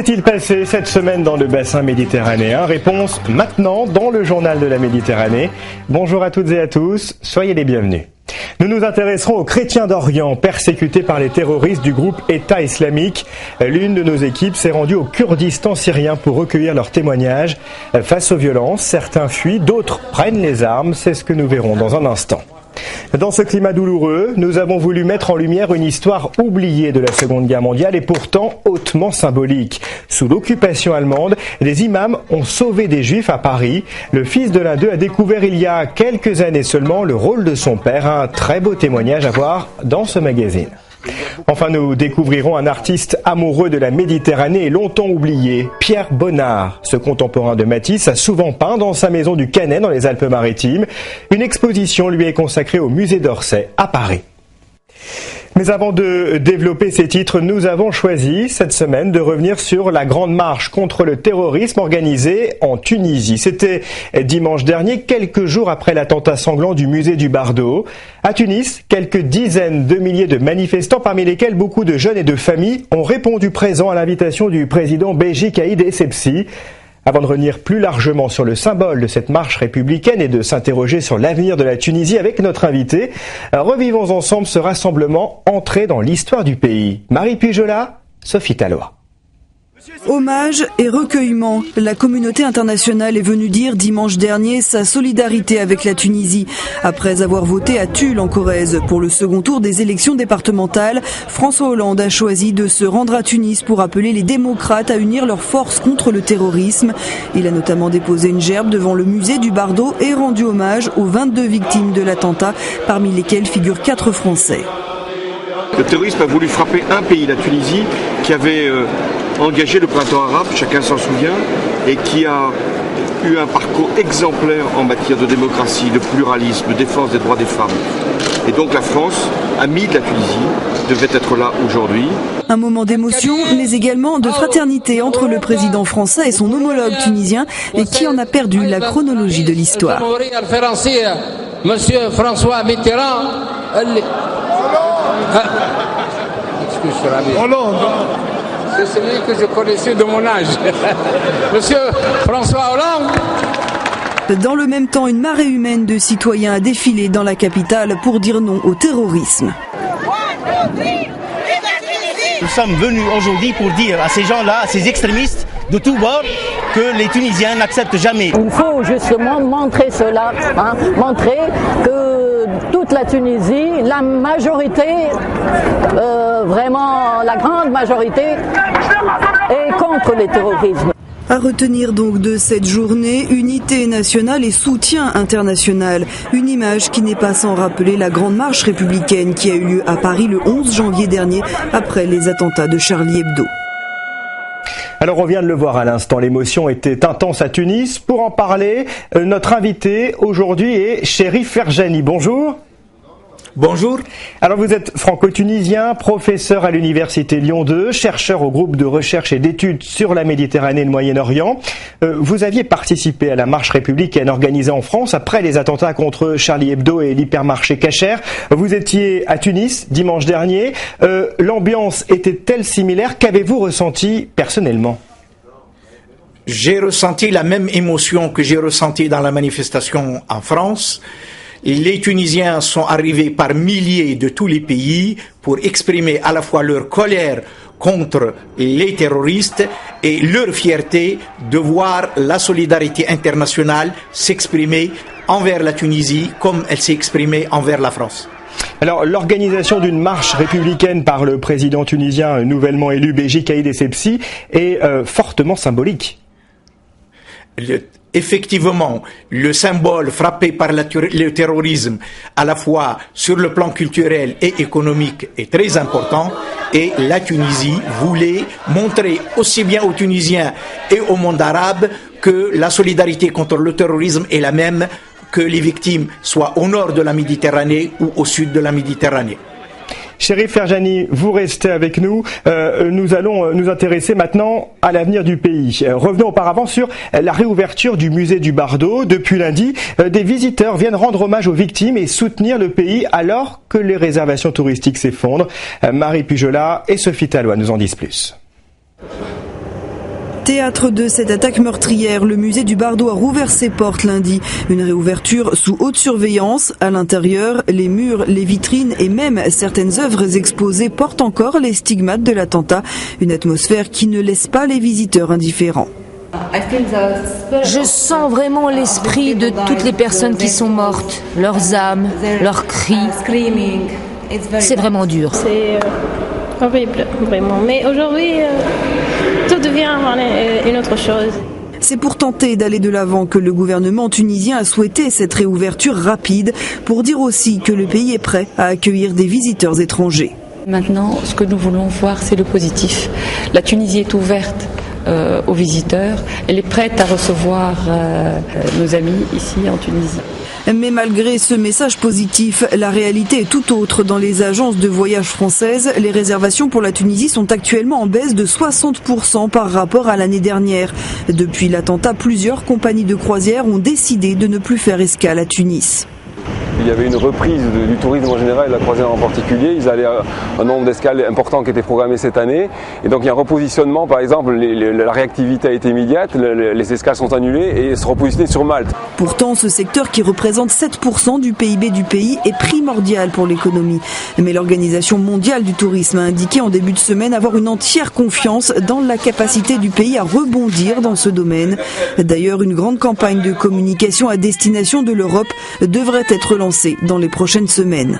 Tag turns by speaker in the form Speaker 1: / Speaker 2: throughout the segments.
Speaker 1: s'est-il passé cette semaine dans le bassin méditerranéen? Réponse maintenant dans le journal de la Méditerranée. Bonjour à toutes et à tous, soyez les bienvenus. Nous nous intéresserons aux chrétiens d'Orient persécutés par les terroristes du groupe État islamique. L'une de nos équipes s'est rendue au Kurdistan syrien pour recueillir leurs témoignages. Face aux violences, certains fuient, d'autres prennent les armes. C'est ce que nous verrons dans un instant. Dans ce climat douloureux, nous avons voulu mettre en lumière une histoire oubliée de la Seconde Guerre mondiale et pourtant hautement symbolique. Sous l'occupation allemande, des imams ont sauvé des juifs à Paris. Le fils de l'un d'eux a découvert il y a quelques années seulement le rôle de son père. Un très beau témoignage à voir dans ce magazine. Enfin, nous découvrirons un artiste amoureux de la Méditerranée et longtemps oublié, Pierre Bonnard. Ce contemporain de Matisse a souvent peint dans sa maison du Canet dans les Alpes-Maritimes. Une exposition lui est consacrée au musée d'Orsay à Paris. Mais avant de développer ces titres, nous avons choisi cette semaine de revenir sur la grande marche contre le terrorisme organisée en Tunisie. C'était dimanche dernier, quelques jours après l'attentat sanglant du musée du Bardo. À Tunis, quelques dizaines de milliers de manifestants, parmi lesquels beaucoup de jeunes et de familles, ont répondu présents à l'invitation du président Béji Caïd Essebsi. Avant de revenir plus largement sur le symbole de cette marche républicaine et de s'interroger sur l'avenir de la Tunisie avec notre invité, revivons ensemble ce rassemblement entré dans l'histoire du pays. Marie Pujola, Sophie Tallois.
Speaker 2: Hommage et recueillement. La communauté internationale est venue dire dimanche dernier sa solidarité avec la Tunisie. Après avoir voté à Tulle en Corrèze pour le second tour des élections départementales, François Hollande a choisi de se rendre à Tunis pour appeler les démocrates à unir leurs forces contre le terrorisme. Il a notamment déposé une gerbe devant le musée du Bardo et rendu hommage aux 22 victimes de l'attentat, parmi lesquelles figurent 4 Français.
Speaker 3: Le terrorisme a voulu frapper un pays, la Tunisie, qui avait engagé le printemps arabe, chacun s'en souvient, et qui a eu un parcours exemplaire en matière de démocratie, de pluralisme, de défense des droits des femmes. Et donc la France, amie de la Tunisie, devait être là aujourd'hui.
Speaker 2: Un moment d'émotion, mais également de fraternité entre le président français et son homologue tunisien, et qui en a perdu la chronologie de l'histoire.
Speaker 4: Monsieur François Mitterrand, Hollande. C'est celui que je connaissais de mon âge. Monsieur François Hollande.
Speaker 2: Dans le même temps, une marée humaine de citoyens a défilé dans la capitale pour dire non au terrorisme.
Speaker 5: Nous sommes venus aujourd'hui pour dire à ces gens-là, à ces extrémistes de tous bords, que les Tunisiens n'acceptent jamais.
Speaker 6: Il faut justement montrer cela, montrer que toute la Tunisie, la majorité, vraiment la grande majorité, est contre le terrorisme.
Speaker 2: À retenir donc de cette journée, unité nationale et soutien international. Une image qui n'est pas sans rappeler la grande marche républicaine qui a eu lieu à Paris le 11 janvier dernier après les attentats de Charlie Hebdo.
Speaker 1: Alors on vient de le voir à l'instant, l'émotion était intense à Tunis. Pour en parler, notre invité aujourd'hui est Chérif Ferjani. Bonjour.
Speaker 7: Bonjour.
Speaker 1: Alors vous êtes franco-tunisien, professeur à l'université Lyon 2, chercheur au groupe de recherche et d'études sur la Méditerranée et le Moyen-Orient. Vous aviez participé à la marche républicaine organisée en France après les attentats contre Charlie Hebdo et l'hypermarché Cacher. Vous étiez à Tunis dimanche dernier. L'ambiance était-elle similaire? Qu'avez-vous ressenti personnellement?
Speaker 7: J'ai ressenti la même émotion que j'ai ressentie dans la manifestation en France. Les Tunisiens sont arrivés par milliers de tous les pays pour exprimer à la fois leur colère contre les terroristes et leur fierté de voir la solidarité internationale s'exprimer envers la Tunisie comme elle s'est exprimée envers la France.
Speaker 1: Alors, l'organisation d'une marche républicaine par le président tunisien nouvellement élu Béji Caïd Essebsi est fortement symbolique.
Speaker 7: Effectivement, le symbole frappé par le terrorisme, à la fois sur le plan culturel et économique, est très important. Et la Tunisie voulait montrer aussi bien aux Tunisiens et au monde arabe que la solidarité contre le terrorisme est la même, que les victimes soient au nord de la Méditerranée ou au sud de la Méditerranée.
Speaker 1: Chérif Ferjani, vous restez avec nous. Nous allons nous intéresser maintenant à l'avenir du pays. Revenons auparavant sur la réouverture du musée du Bardo. Depuis lundi, des visiteurs viennent rendre hommage aux victimes et soutenir le pays alors que les réservations touristiques s'effondrent. Marie Pujola et Sophie Tallois nous en disent plus.
Speaker 2: Théâtre de cette attaque meurtrière, le musée du Bardo a rouvert ses portes lundi. Une réouverture sous haute surveillance. À l'intérieur, les murs, les vitrines et même certaines œuvres exposées portent encore les stigmates de l'attentat. Une atmosphère qui ne laisse pas les visiteurs indifférents.
Speaker 8: Je sens vraiment l'esprit de toutes les personnes qui sont mortes, leurs âmes, leurs cris. C'est vraiment dur.
Speaker 9: C'est horrible, vraiment. Mais aujourd'hui, tout devient une autre chose.
Speaker 2: C'est pour tenter d'aller de l'avant que le gouvernement tunisien a souhaité cette réouverture rapide, pour dire aussi que le pays est prêt à accueillir des visiteurs étrangers.
Speaker 10: Maintenant, ce que nous voulons voir, c'est le positif. La Tunisie est ouverte aux visiteurs. Elle est prête à recevoir nos amis ici en Tunisie.
Speaker 2: Mais malgré ce message positif, la réalité est tout autre. Dans les agences de voyage françaises, les réservations pour la Tunisie sont actuellement en baisse de 60% par rapport à l'année dernière. Depuis l'attentat, plusieurs compagnies de croisière ont décidé de ne plus faire escale à Tunis.
Speaker 11: Il y avait une reprise du tourisme en général et de la croisière en particulier. Ils allaient à un nombre d'escales important qui était programmé cette année. Et donc il y a un repositionnement, par exemple, la réactivité a été immédiate, les escales sont annulées et se repositionner sur Malte.
Speaker 2: Pourtant, ce secteur qui représente 7% du PIB du pays est primordial pour l'économie. Mais l'Organisation mondiale du tourisme a indiqué en début de semaine avoir une entière confiance dans la capacité du pays à rebondir dans ce domaine. D'ailleurs, une grande campagne de communication à destination de l'Europe devrait être lancée dans les prochaines semaines.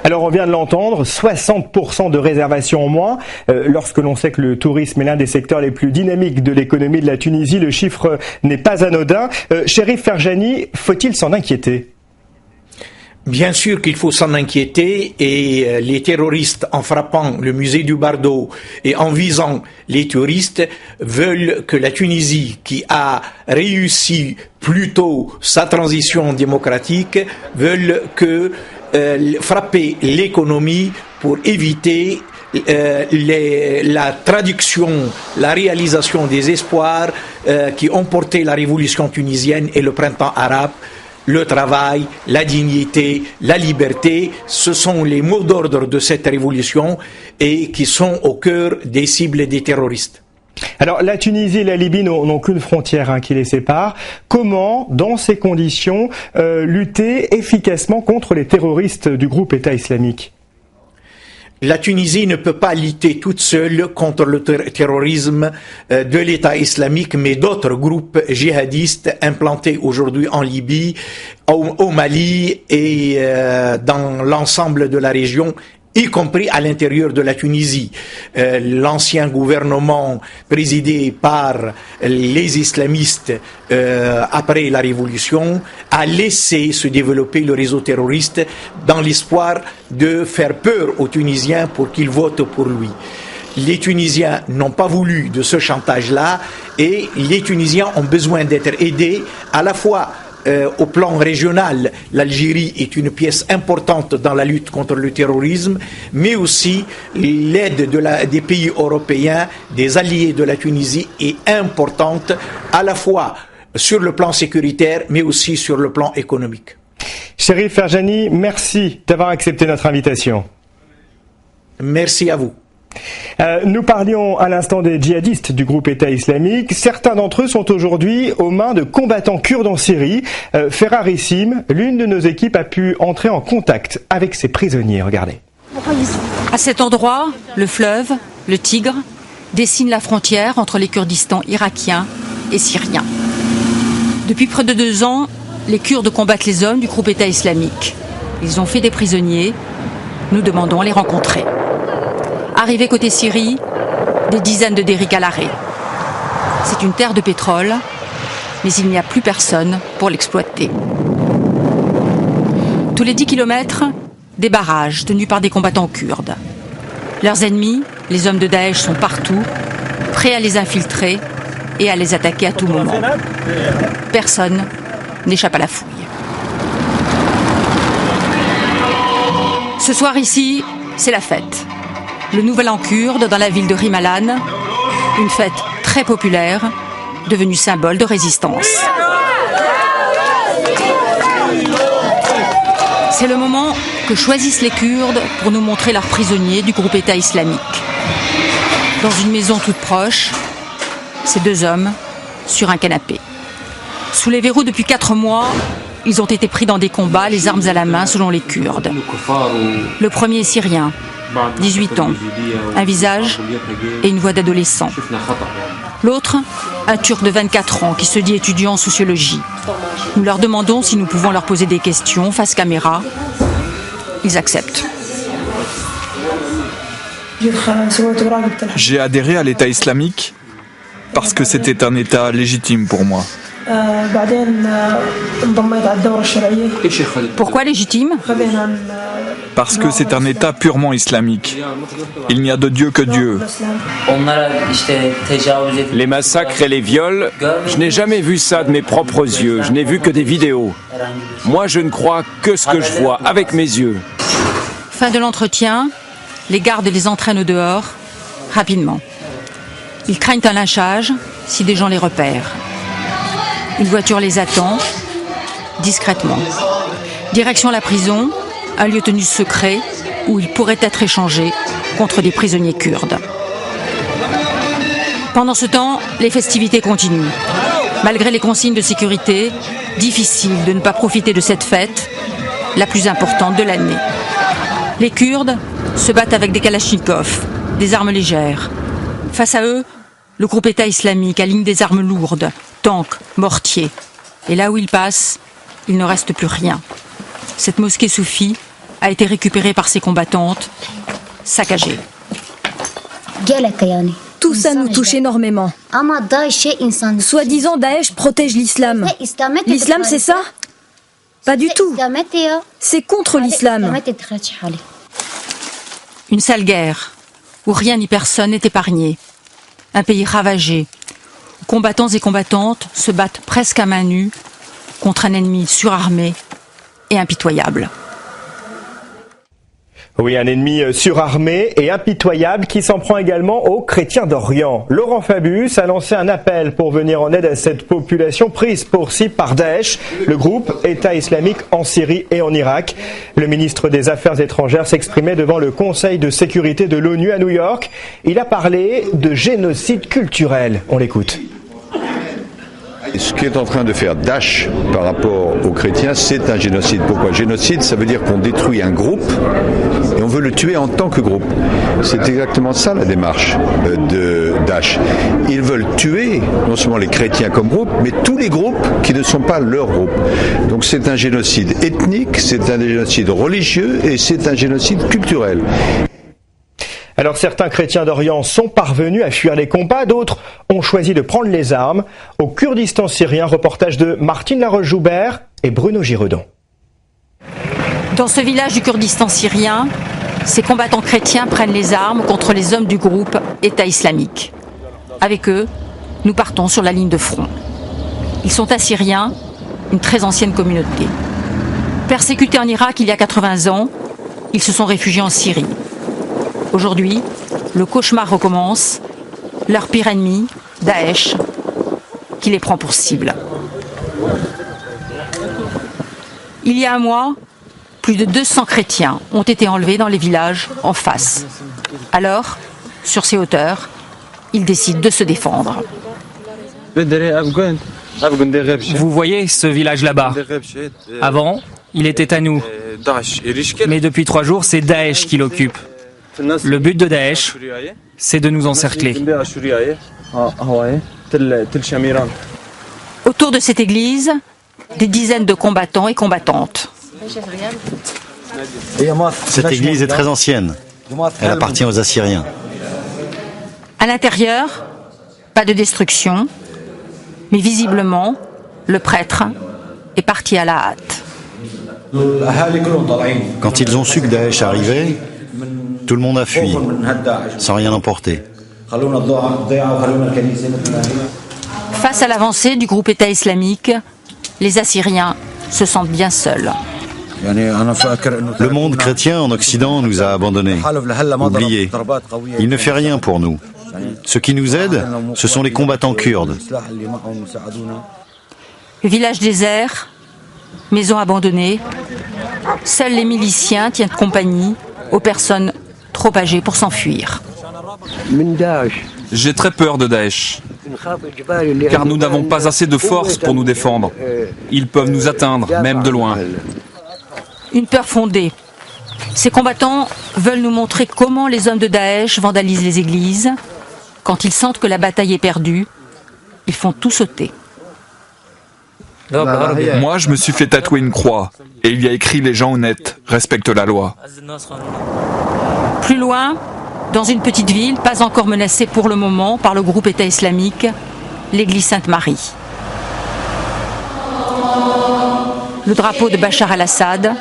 Speaker 1: Alors on vient de l'entendre, 60% de réservations en moins. Lorsque l'on sait que le tourisme est l'un des secteurs les plus dynamiques de l'économie de la Tunisie, le chiffre n'est pas anodin. Chérif Ferjani, faut-il s'en inquiéter ?
Speaker 7: Bien sûr qu'il faut s'en inquiéter et les terroristes, en frappant le musée du Bardo et en visant les touristes, veulent que la Tunisie, qui a réussi plus tôt sa transition démocratique, veulent que frapper l'économie pour éviter la traduction, la réalisation des espoirs qui ont porté la révolution tunisienne et le printemps arabe. Le travail, la dignité, la liberté, ce sont les mots d'ordre de cette révolution et qui sont au cœur des cibles des terroristes.
Speaker 1: Alors la Tunisie et la Libye n'ont qu'une frontière qui les sépare. Comment, dans ces conditions, lutter efficacement contre les terroristes du groupe État islamique ?
Speaker 7: La Tunisie ne peut pas lutter toute seule contre le terrorisme de l'État islamique, mais d'autres groupes djihadistes implantés aujourd'hui en Libye, au Mali et dans l'ensemble de la région, y compris à l'intérieur de la Tunisie. L'ancien gouvernement présidé par les islamistes après la révolution a laissé se développer le réseau terroriste dans l'espoir de faire peur aux Tunisiens pour qu'ils votent pour lui. Les Tunisiens n'ont pas voulu de ce chantage-là et les Tunisiens ont besoin d'être aidés à la fois au plan régional. L'Algérie est une pièce importante dans la lutte contre le terrorisme, mais aussi l'aide des pays européens, des alliés de la Tunisie est importante à la fois sur le plan sécuritaire, mais aussi sur le plan économique.
Speaker 1: Chérif Ferjani, merci d'avoir accepté notre invitation.
Speaker 7: Merci à vous.
Speaker 1: Nous parlions à l'instant des djihadistes du groupe État islamique. Certains d'entre eux sont aujourd'hui aux mains de combattants kurdes en Syrie. Ferrarissim, l'une de nos équipes, a pu entrer en contact avec ces prisonniers. Regardez.
Speaker 12: À cet endroit, le fleuve, le Tigre, dessine la frontière entre les Kurdistans irakiens et syriens. Depuis près de 2 ans, les Kurdes combattent les hommes du groupe État islamique. Ils ont fait des prisonniers. Nous demandons à les rencontrer. Arrivés côté Syrie, des dizaines de derricks à l'arrêt. C'est une terre de pétrole, mais il n'y a plus personne pour l'exploiter. Tous les 10 kilomètres, des barrages tenus par des combattants kurdes. Leurs ennemis, les hommes de Daesh, sont partout, prêts à les infiltrer et à les attaquer à tout moment. Personne n'échappe à la fouille. Ce soir ici, c'est la fête. Le Nouvel An kurde dans la ville de Rimalan, une fête très populaire, devenue symbole de résistance. C'est le moment que choisissent les Kurdes pour nous montrer leurs prisonniers du groupe État islamique. Dans une maison toute proche, ces 2 hommes sur un canapé. Sous les verrous depuis 4 mois, ils ont été pris dans des combats, les armes à la main selon les Kurdes. Le premier est syrien, 18 ans, un visage et une voix d'adolescent. L'autre, un Turc de 24 ans qui se dit étudiant en sociologie. Nous leur demandons si nous pouvons leur poser des questions face caméra. Ils acceptent.
Speaker 13: J'ai adhéré à l'État islamique parce que c'était un État légitime pour moi.
Speaker 12: Pourquoi légitime?
Speaker 13: Parce que c'est un État purement islamique. Il n'y a de Dieu que Dieu.
Speaker 14: Les massacres et les viols, je n'ai jamais vu ça de mes propres yeux, je n'ai vu que des vidéos. Moi, je ne crois que ce que je vois avec mes yeux.
Speaker 12: Fin de l'entretien, les gardes les entraînent au dehors, rapidement. Ils craignent un lynchage si des gens les repèrent. Une voiture les attend, discrètement. Direction la prison, un lieu tenu secret où ils pourraient être échangés contre des prisonniers kurdes. Pendant ce temps, les festivités continuent. Malgré les consignes de sécurité, difficile de ne pas profiter de cette fête, la plus importante de l'année. Les Kurdes se battent avec des kalachnikovs, des armes légères. Face à eux, le groupe État islamique aligne des armes lourdes, tanks, mortiers. Et là où ils passent, il ne reste plus rien. Cette mosquée soufie a été récupérée par ses combattantes, saccagée.
Speaker 15: Tout ça nous touche énormément. Soi-disant, Daesh protège l'islam. L'islam, c'est ça? Pas du tout. C'est contre l'islam.
Speaker 12: Une sale guerre, où rien ni personne n'est épargné. Un pays ravagé, où combattants et combattantes se battent presque à main nue contre un ennemi surarmé et impitoyable.
Speaker 1: Oui, un ennemi surarmé et impitoyable qui s'en prend également aux chrétiens d'Orient. Laurent Fabius a lancé un appel pour venir en aide à cette population prise pour cible par Daesh, le groupe État islamique en Syrie et en Irak. Le ministre des Affaires étrangères s'exprimait devant le Conseil de sécurité de l'ONU à New York. Il a parlé de génocide culturel. On l'écoute.
Speaker 16: Ce qu'est en train de faire Daesh par rapport aux chrétiens, c'est un génocide. Pourquoi? Génocide, ça veut dire qu'on détruit un groupe et on veut le tuer en tant que groupe. C'est exactement ça la démarche de Daesh. Ils veulent tuer non seulement les chrétiens comme groupe, mais tous les groupes qui ne sont pas leur groupe. Donc c'est un génocide ethnique, c'est un génocide religieux et c'est un génocide culturel.
Speaker 1: Alors certains chrétiens d'Orient sont parvenus à fuir les combats, d'autres ont choisi de prendre les armes. Au Kurdistan syrien, reportage de Martine Laroche-Joubert et Bruno Giraudon.
Speaker 12: Dans ce village du Kurdistan syrien, ces combattants chrétiens prennent les armes contre les hommes du groupe État islamique. Avec eux, nous partons sur la ligne de front. Ils sont assyriens, une très ancienne communauté. Persécutés en Irak il y a 80 ans, ils se sont réfugiés en Syrie. Aujourd'hui, le cauchemar recommence, leur pire ennemi, Daesh, qui les prend pour cible. Il y a un mois, plus de 200 chrétiens ont été enlevés dans les villages en face. Alors, sur ces hauteurs, ils décident de se défendre.
Speaker 17: Vous voyez ce village là-bas? Avant, il était à nous. Mais depuis 3 jours, c'est Daesh qui l'occupe. Le but de Daesh, c'est de nous encercler.
Speaker 12: Autour de cette église, des dizaines de combattants et combattantes.
Speaker 18: Cette église est très ancienne. Elle appartient aux Assyriens.
Speaker 12: À l'intérieur, pas de destruction, mais visiblement, le prêtre est parti à la hâte.
Speaker 18: Quand ils ont su que Daesh arrivait, tout le monde a fui, sans rien emporter.
Speaker 12: Face à l'avancée du groupe État islamique, les Assyriens se sentent bien seuls.
Speaker 18: Le monde chrétien en Occident nous a abandonnés, oubliés. Il ne fait rien pour nous. Ce qui nous aide, ce sont les combattants kurdes.
Speaker 12: Village désert, maisons abandonnées, seuls les miliciens tiennent compagnie aux personnes trop âgées pour s'enfuir.
Speaker 13: J'ai très peur de Daesh. car nous n'avons pas assez de force pour nous défendre. Ils peuvent nous atteindre, même de loin.
Speaker 12: Une peur fondée. Ces combattants veulent nous montrer comment les hommes de Daesh vandalisent les églises. Quand ils sentent que la bataille est perdue, ils font tout sauter.
Speaker 13: Moi, je me suis fait tatouer une croix, et il y a écrit « Les gens honnêtes respectent la loi ».
Speaker 12: Plus loin, dans une petite ville, pas encore menacée pour le moment par le groupe État islamique, l'église Sainte-Marie. Le drapeau de Bachar al-Assad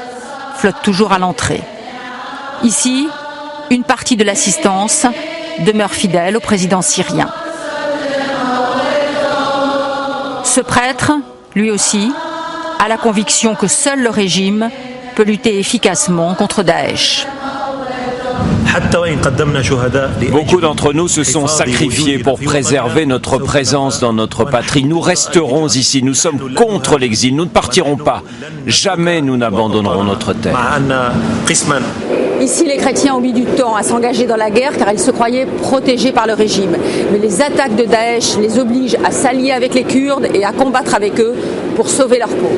Speaker 12: flotte toujours à l'entrée. Ici, une partie de l'assistance demeure fidèle au président syrien. Ce prêtre, lui aussi, a la conviction que seul le régime peut lutter efficacement contre Daesh.
Speaker 14: Beaucoup d'entre nous se sont sacrifiés pour préserver notre présence dans notre patrie. Nous resterons ici, nous sommes contre l'exil, nous ne partirons pas. Jamais nous n'abandonnerons notre terre.
Speaker 19: Ici, les chrétiens ont mis du temps à s'engager dans la guerre car ils se croyaient protégés par le régime. Mais les attaques de Daesh les obligent à s'allier avec les Kurdes et à combattre avec eux pour sauver leur peau.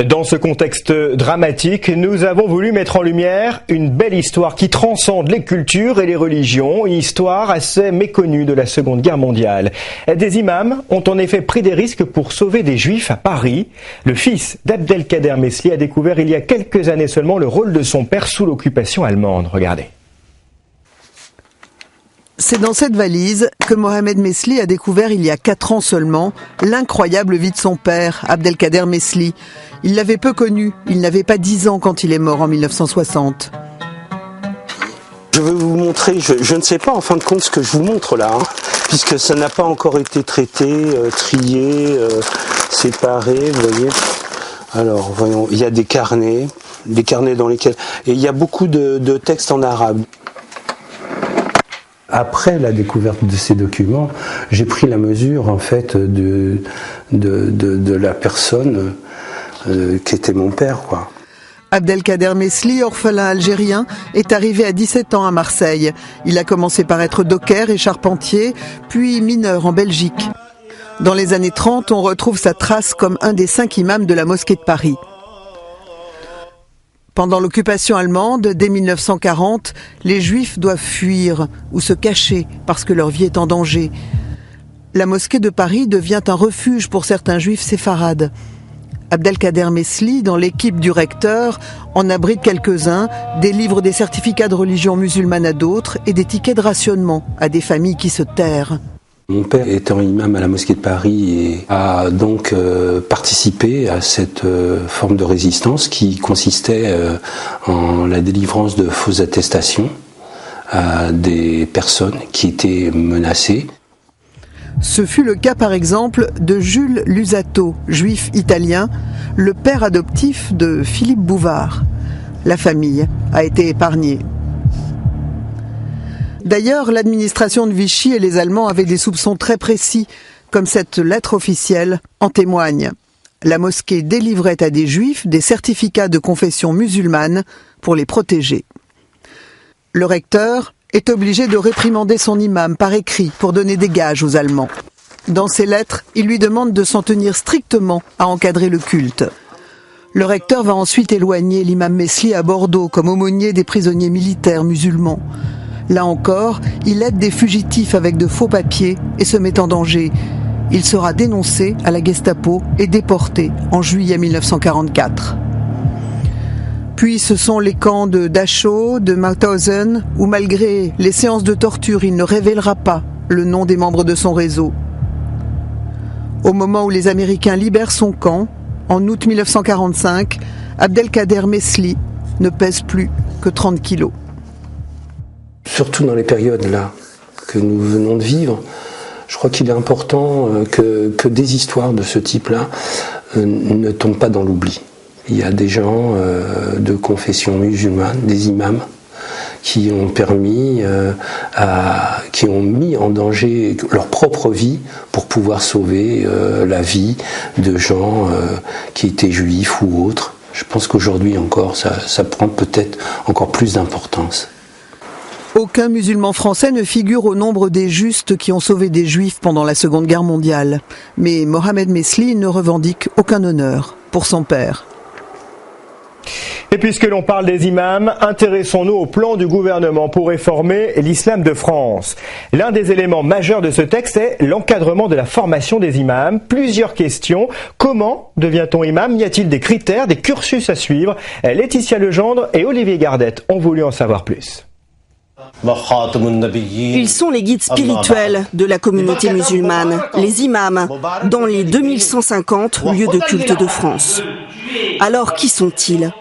Speaker 1: Dans ce contexte dramatique, nous avons voulu mettre en lumière une belle histoire qui transcende les cultures et les religions, une histoire assez méconnue de la Seconde Guerre mondiale. Des imams ont en effet pris des risques pour sauver des juifs à Paris. Le fils d'Abdelkader Mesli a découvert il y a quelques années seulement le rôle de son père sous l'occupation allemande. Regardez.
Speaker 2: C'est dans cette valise que Mohamed Mesli a découvert il y a 4 ans seulement l'incroyable vie de son père, Abdelkader Mesli. Il l'avait peu connu, il n'avait pas 10 ans quand il est mort en 1960.
Speaker 20: Je veux vous montrer, je ne sais pas en fin de compte ce que je vous montre là, puisque ça n'a pas encore été traité, trié, séparé, vous voyez. Alors voyons, il y a des carnets dans lesquels... Et il y a beaucoup de textes en arabe. Après la découverte de ces documents, j'ai pris la mesure en fait de la personne qui était mon père, quoi.
Speaker 2: Abdelkader Mesli, orphelin algérien, est arrivé à 17 ans à Marseille. Il a commencé par être docker et charpentier, puis mineur en Belgique. Dans les années 30, on retrouve sa trace comme un des 5 imams de la mosquée de Paris. Pendant l'occupation allemande, dès 1940, les Juifs doivent fuir ou se cacher parce que leur vie est en danger. La mosquée de Paris devient un refuge pour certains Juifs séfarades. Abdelkader Mesli, dans l'équipe du recteur, en abrite quelques-uns, délivre des certificats de religion musulmane à d'autres et des tickets de rationnement à des familles qui se terrent.
Speaker 20: Mon père étant imam à la mosquée de Paris a donc participé à cette forme de résistance qui consistait en la délivrance de fausses attestations à des personnes qui étaient menacées.
Speaker 2: Ce fut le cas par exemple de Jules Lusato, juif italien, le père adoptif de Philippe Bouvard. La famille a été épargnée. D'ailleurs, l'administration de Vichy et les Allemands avaient des soupçons très précis, comme cette lettre officielle en témoigne. La mosquée délivrait à des juifs des certificats de confession musulmane pour les protéger. Le recteur est obligé de réprimander son imam par écrit pour donner des gages aux Allemands. Dans ses lettres, il lui demande de s'en tenir strictement à encadrer le culte. Le recteur va ensuite éloigner l'imam Mesli à Bordeaux comme aumônier des prisonniers militaires musulmans. Là encore, il aide des fugitifs avec de faux papiers et se met en danger. Il sera dénoncé à la Gestapo et déporté en juillet 1944. Puis ce sont les camps de Dachau, de Mauthausen, où malgré les séances de torture, il ne révélera pas le nom des membres de son réseau. Au moment où les Américains libèrent son camp, en août 1945, Abdelkader Mesli ne pèse plus que 30 kilos.
Speaker 20: Surtout dans les périodes là que nous venons de vivre, je crois qu'il est important que des histoires de ce type-là ne tombent pas dans l'oubli. Il y a des gens de confession musulmane, des imams, qui ont qui ont mis en danger leur propre vie pour pouvoir sauver la vie de gens qui étaient juifs ou autres. Je pense qu'aujourd'hui encore, ça prend peut-être encore plus d'importance.
Speaker 21: Aucun musulman français ne figure au nombre des justes qui ont sauvé des juifs pendant la Seconde Guerre mondiale. Mais Mohamed Mesli ne revendique aucun honneur pour son père.
Speaker 1: Et puisque l'on parle des imams, intéressons-nous au plan du gouvernement pour réformer l'islam de France. L'un des éléments majeurs de ce texte est l'encadrement de la formation des imams. Plusieurs questions. Comment devient-on imam? Y a-t-il des critères, des cursus à suivre? Laetitia Legendre et Olivier Gardette ont voulu en savoir plus.
Speaker 2: Ils sont les guides spirituels de la communauté musulmane, les imams, dans les 2150 lieux de culte de France. Alors, qui sont-ils ?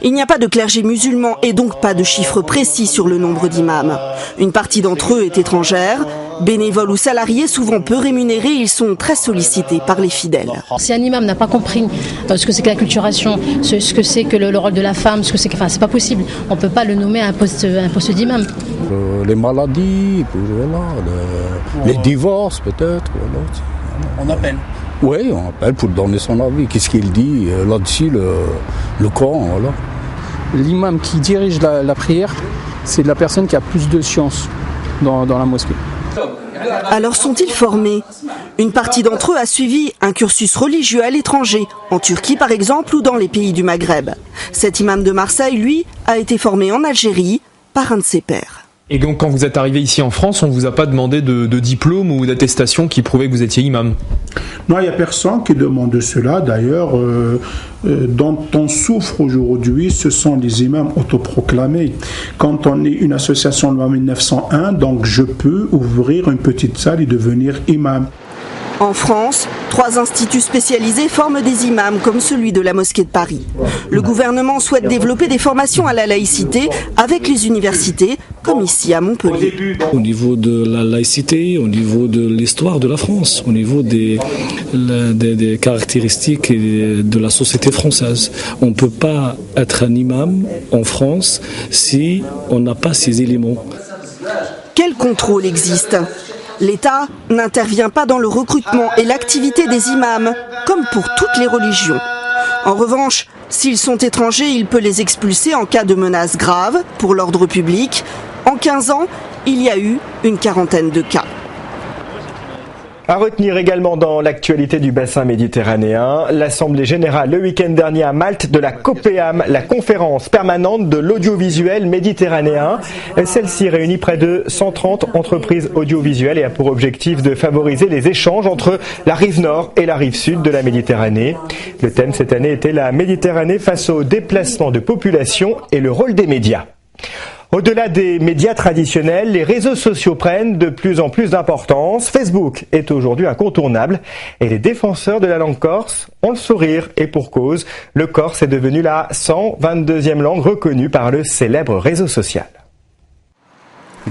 Speaker 2: Il n'y a pas de clergé musulman et donc pas de chiffre précis sur le nombre d'imams. Une partie d'entre eux est étrangère. Bénévoles ou salariés, souvent peu rémunérés, ils sont très sollicités par les fidèles.
Speaker 22: Si un imam n'a pas compris ce que c'est que l'acculturation, ce que c'est que le rôle de la femme, ce que c'est que, enfin, c'est pas possible. On peut pas le nommer à un poste d'imam.
Speaker 23: Les maladies, les divorces peut-être.
Speaker 24: On appelle.
Speaker 23: Oui, on appelle pour donner son avis. Qu'est-ce qu'il dit là-dessus, le Coran, voilà.
Speaker 24: L'imam qui dirige la prière, c'est la personne qui a plus de science dans la mosquée.
Speaker 2: Alors sont-ils formés? Une partie d'entre eux a suivi un cursus religieux à l'étranger, en Turquie par exemple ou dans les pays du Maghreb. Cet imam de Marseille, lui, a été formé en Algérie par un de ses pairs.
Speaker 25: Et donc quand vous êtes arrivé ici en France, on ne vous a pas demandé de diplôme ou d'attestation qui prouvait que vous étiez imam?
Speaker 24: Non, il n'y a personne qui demande cela. D'ailleurs, dont on souffre aujourd'hui, ce sont les imams autoproclamés. Quand on est une association loi 1901, donc je peux ouvrir une petite salle et devenir imam.
Speaker 2: En France, 3 instituts spécialisés forment des imams comme celui de la mosquée de Paris. Le gouvernement souhaite développer des formations à la laïcité avec les universités, comme ici à Montpellier.
Speaker 26: Au niveau de la laïcité, au niveau de l'histoire de la France, au niveau des caractéristiques de la société française. On ne peut pas être un imam en France si on n'a pas ces éléments.
Speaker 2: Quel contrôle existe ? L'État n'intervient pas dans le recrutement et l'activité des imams, comme pour toutes les religions. En revanche, s'ils sont étrangers, il peut les expulser en cas de menaces graves pour l'ordre public. En 15 ans, il y a eu une 40aine de cas.
Speaker 1: À retenir également dans l'actualité du bassin méditerranéen, l'Assemblée générale le week-end dernier à Malte de la COPEAM, la conférence permanente de l'audiovisuel méditerranéen. Celle-ci réunit près de 130 entreprises audiovisuelles et a pour objectif de favoriser les échanges entre la rive nord et la rive sud de la Méditerranée. Le thème cette année était la Méditerranée face au déplacement de population et le rôle des médias. Au-delà des médias traditionnels, les réseaux sociaux prennent de plus en plus d'importance. Facebook est aujourd'hui incontournable et les défenseurs de la langue corse ont le sourire et pour cause. Le corse est devenu la 122e langue reconnue par le célèbre réseau social.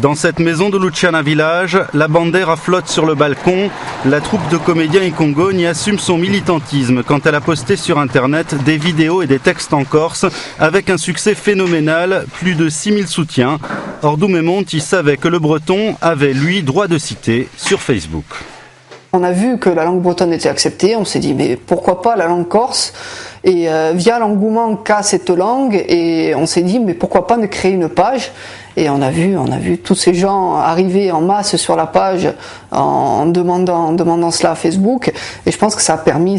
Speaker 27: Dans cette maison de Luciana Village, la bandera flotte sur le balcon. La troupe de comédiens Ikongo y assume son militantisme quand elle a posté sur Internet des vidéos et des textes en Corse avec un succès phénoménal, plus de 6000 soutiens. Ordou Memonti savait que le breton avait, lui, droit de citer sur Facebook.
Speaker 28: On a vu que la langue bretonne était acceptée, on s'est dit mais pourquoi pas la langue corse? Et via l'engouement qu'a cette langue, et on s'est dit mais pourquoi pas ne créer une page? Et on a vu tous ces gens arriver en masse sur la page en demandant cela à Facebook. Et je pense que ça a permis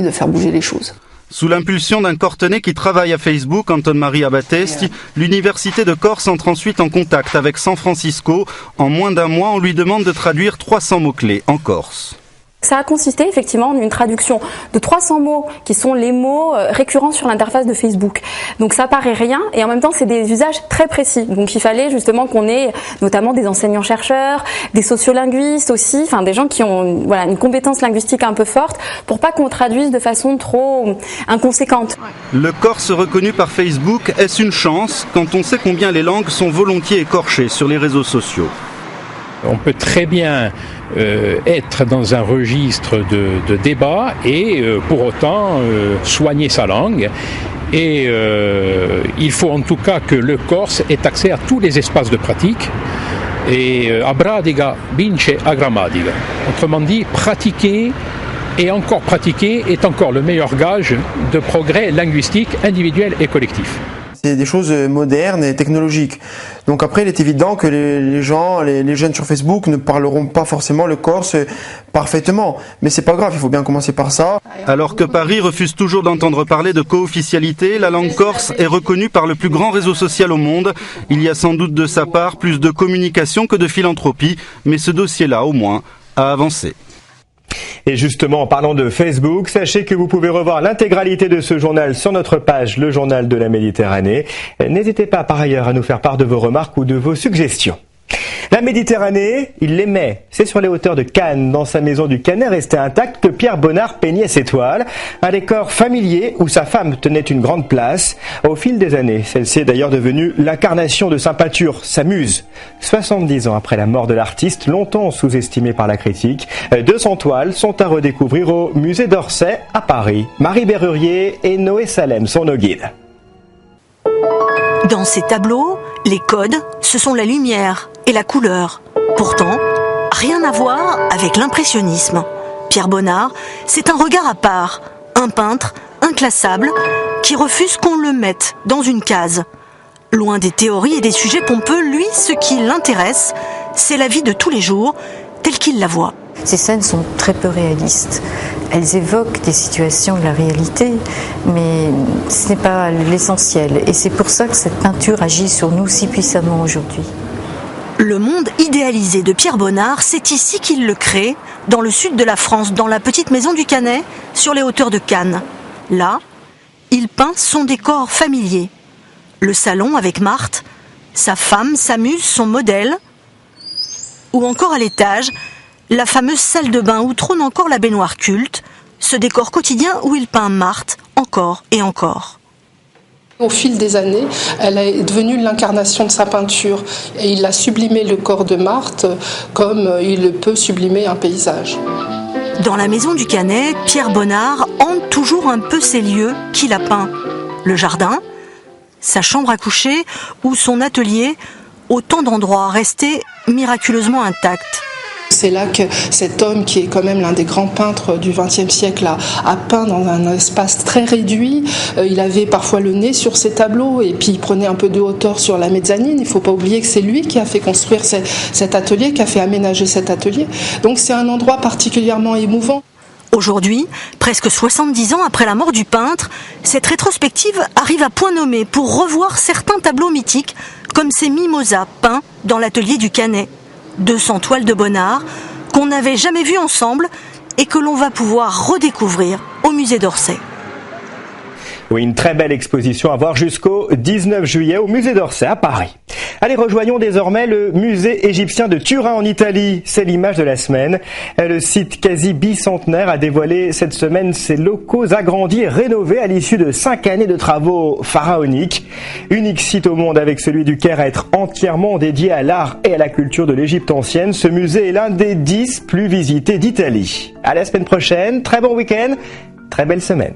Speaker 28: de faire bouger les choses.
Speaker 27: Sous l'impulsion d'un Cortenay qui travaille à Facebook, Anton-Marie Abatesti, l'Université de Corse entre ensuite en contact avec San Francisco. En moins d'un mois, on lui demande de traduire 300 mots-clés en corse.
Speaker 29: Ça a consisté effectivement en une traduction de 300 mots qui sont les mots récurrents sur l'interface de Facebook. Donc ça paraît rien et en même temps c'est des usages très précis. Donc il fallait justement qu'on ait notamment des enseignants-chercheurs, des sociolinguistes aussi, enfin des gens qui ont une compétence linguistique un peu forte pour pas qu'on traduise de façon trop inconséquente.
Speaker 27: Le corse reconnu par Facebook, est-ce une chance quand on sait combien les langues sont volontiers écorchées sur les réseaux sociaux ?
Speaker 30: On peut très bien être dans un registre de débat et pour autant soigner sa langue. Et il faut en tout cas que le corse ait accès à tous les espaces de pratique. Et abradiga vince a grammatica. Autrement dit, pratiquer et encore pratiquer est encore le meilleur gage de progrès linguistique individuel et collectif.
Speaker 3: C'est des choses modernes et technologiques. Donc après, il est évident que les jeunes sur Facebook ne parleront pas forcément le corse parfaitement. Mais c'est pas grave, il faut bien commencer par ça.
Speaker 27: Alors que Paris refuse toujours d'entendre parler de co-officialité, la langue corse est reconnue par le plus grand réseau social au monde. Il y a sans doute de sa part plus de communication que de philanthropie, mais ce dossier-là, au moins, a avancé.
Speaker 1: Et justement, en parlant de Facebook, sachez que vous pouvez revoir l'intégralité de ce journal sur notre page Le Journal de la Méditerranée. N'hésitez pas par ailleurs à nous faire part de vos remarques ou de vos suggestions. La Méditerranée, il l'aimait. C'est sur les hauteurs de Cannes, dans sa maison du Canet restée intacte, que Pierre Bonnard peignait ses toiles. Un décor familier où sa femme tenait une grande place. Au fil des années, celle-ci est d'ailleurs devenue l'incarnation de sa peinture, sa muse. 70 ans après la mort de l'artiste, longtemps sous-estimé par la critique, 200 toiles sont à redécouvrir au musée d'Orsay à Paris. Marie Berrurier et Noé Salem sont nos guides.
Speaker 4: Dans ces tableaux, les codes, ce sont la lumière et la couleur. Pourtant, rien à voir avec l'impressionnisme. Pierre Bonnard, c'est un regard à part, un peintre inclassable qui refuse qu'on le mette dans une case. Loin des théories et des sujets pompeux, lui, ce qui l'intéresse, c'est la vie de tous les jours, telle qu'il la voit.
Speaker 5: Ces scènes sont très peu réalistes. Elles évoquent des situations de la réalité, mais ce n'est pas l'essentiel. Et c'est pour ça que cette peinture agit sur nous si puissamment aujourd'hui.
Speaker 4: Le monde idéalisé de Pierre Bonnard, c'est ici qu'il le crée, dans le sud de la France, dans la petite maison du Canet, sur les hauteurs de Cannes. Là, il peint son décor familier. Le salon avec Marthe, sa femme, sa muse, son modèle, ou encore à l'étage, la fameuse salle de bain où trône encore la baignoire culte, ce décor quotidien où il peint Marthe encore et encore.
Speaker 6: Au fil des années, elle est devenue l'incarnation de sa peinture et il a sublimé le corps de Marthe comme il peut sublimer un paysage.
Speaker 4: Dans la maison du Canet, Pierre Bonnard hante toujours un peu ces lieux qu'il a peints. Le jardin, sa chambre à coucher ou son atelier, autant d'endroits restés miraculeusement intacts.
Speaker 6: C'est là que cet homme, qui est quand même l'un des grands peintres du XXe siècle, a peint dans un espace très réduit. Il avait parfois le nez sur ses tableaux et puis il prenait un peu de hauteur sur la mezzanine. Il ne faut pas oublier que c'est lui qui a fait construire cet atelier, qui a fait aménager cet atelier. Donc c'est un endroit particulièrement émouvant.
Speaker 4: Aujourd'hui, presque 70 ans après la mort du peintre, cette rétrospective arrive à point nommé pour revoir certains tableaux mythiques, comme ces mimosas peints dans l'atelier du Canet. 200 toiles de Bonnard qu'on n'avait jamais vues ensemble et que l'on va pouvoir redécouvrir au musée d'Orsay.
Speaker 1: Oui, une très belle exposition à voir jusqu'au 19 juillet au musée d'Orsay à Paris. Allez, rejoignons désormais le musée égyptien de Turin en Italie. C'est l'image de la semaine. Le site quasi bicentenaire a dévoilé cette semaine ses locaux agrandis et rénovés à l'issue de 5 années de travaux pharaoniques. Unique site au monde avec celui du Caire à être entièrement dédié à l'art et à la culture de l'Égypte ancienne. Ce musée est l'un des 10 plus visités d'Italie. À la semaine prochaine, très bon week-end, très belle semaine.